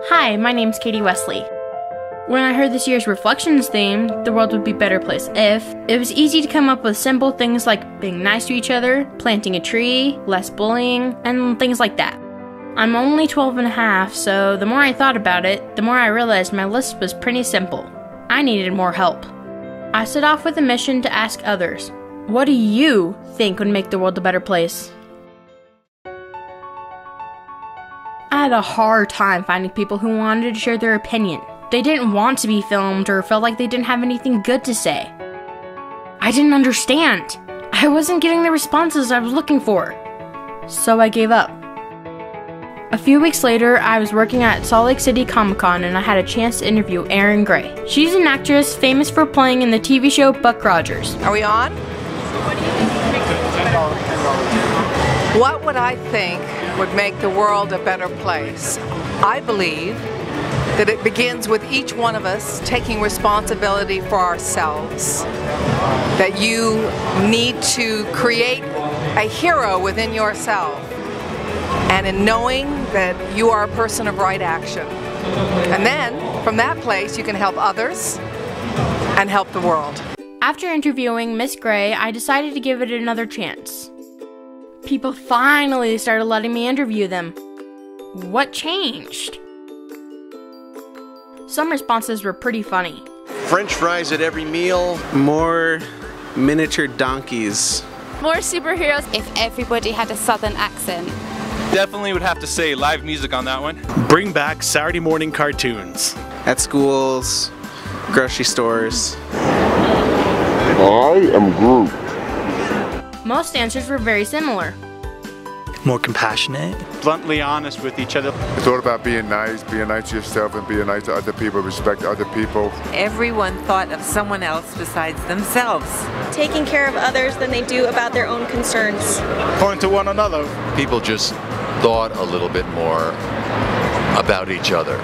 Hi, my name's Katie Wesley. When I heard this year's Reflections theme, the world would be a better place if, it was easy to come up with simple things like being nice to each other, planting a tree, less bullying, and things like that. I'm only 12 and a half, so the more I thought about it, the more I realized my list was pretty simple. I needed more help. I set off with a mission to ask others, what do you think would make the world a better place? I had a hard time finding people who wanted to share their opinion. They didn't want to be filmed or felt like they didn't have anything good to say. I didn't understand. I wasn't getting the responses I was looking for. So I gave up. A few weeks later, I was working at Salt Lake City Comic-Con and I had a chance to interview Erin Gray. She's an actress famous for playing in the TV show Buck Rogers. Are we on? What would I think would make the world a better place? I believe that it begins with each one of us taking responsibility for ourselves. That you need to create a hero within yourself. And in knowing that you are a person of right action. And then, from that place, you can help others and help the world. After interviewing Miss Gray, I decided to give it another chance. People finally started letting me interview them. What changed? Some responses were pretty funny. French fries at every meal. More miniature donkeys. More superheroes if everybody had a southern accent. Definitely would have to say live music on that one. Bring back Saturday morning cartoons. At schools, grocery stores. I am Groot. Most answers were very similar. More compassionate. Bluntly honest with each other. It's all about being nice to yourself and being nice to other people, respect other people. Everyone thought of someone else besides themselves. Taking care of others than they do about their own concerns. Point to one another. People just thought a little bit more about each other.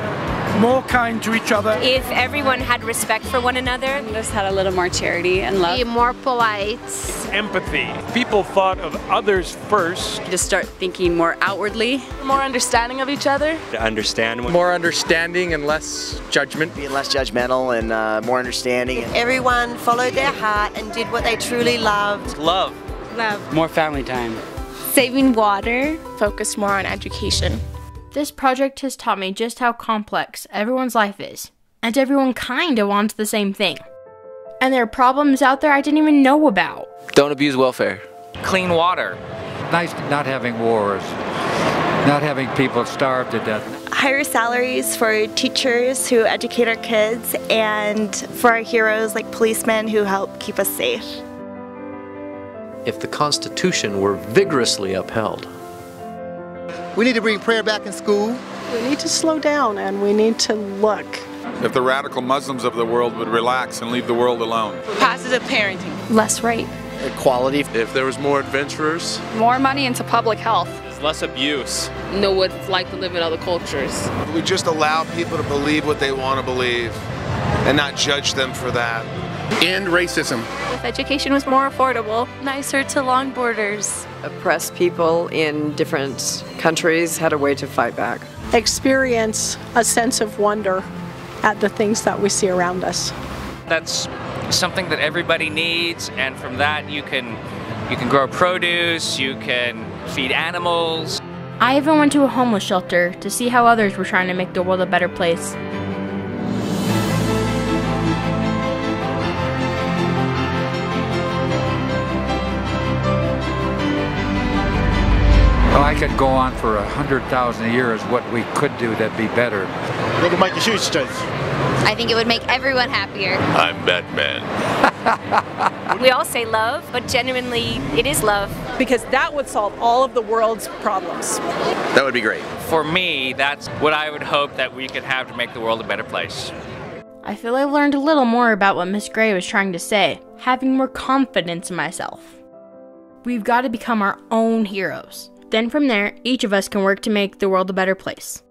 More kind to each other. If everyone had respect for one another. And just had a little more charity and love. Be more polite. Empathy. People thought of others first. Just start thinking more outwardly. More understanding of each other. To understand. More understanding and less judgment. Being less judgmental and more understanding. If everyone followed their heart and did what they truly loved. Love. Love. More family time. Saving water. Focused more on education. This project has taught me just how complex everyone's life is, and everyone kinda wants the same thing. And there are problems out there I didn't even know about. Don't abuse welfare. Clean water. Nice not having wars, not having people starve to death. Higher salaries for teachers who educate our kids, and for our heroes like policemen who help keep us safe. If the Constitution were vigorously upheld. We need to bring prayer back in school. We need to slow down and we need to look. If the radical Muslims of the world would relax and leave the world alone. Positive parenting. Less rape. Equality. If there was more adventurers. More money into public health. There's less abuse. Know what it's like to live in other cultures. We just allow people to believe what they want to believe and not judge them for that. End racism. If education was more affordable, nicer to long borders. Oppressed people in different countries had a way to fight back. Experience a sense of wonder at the things that we see around us. That's something that everybody needs, and from that you can grow produce, you can feed animals. I even went to a homeless shelter to see how others were trying to make the world a better place. Well, I could go on for 100,000 years what we could do that'd be better. They can make your shoes straight. I think it would make everyone happier. I'm Batman. We all say love, but genuinely it is love. Because that would solve all of the world's problems. That would be great. For me, that's what I would hope that we could have to make the world a better place. I feel I've learned a little more about what Miss Gray was trying to say, having more confidence in myself. We've got to become our own heroes. Then from there, each of us can work to make the world a better place.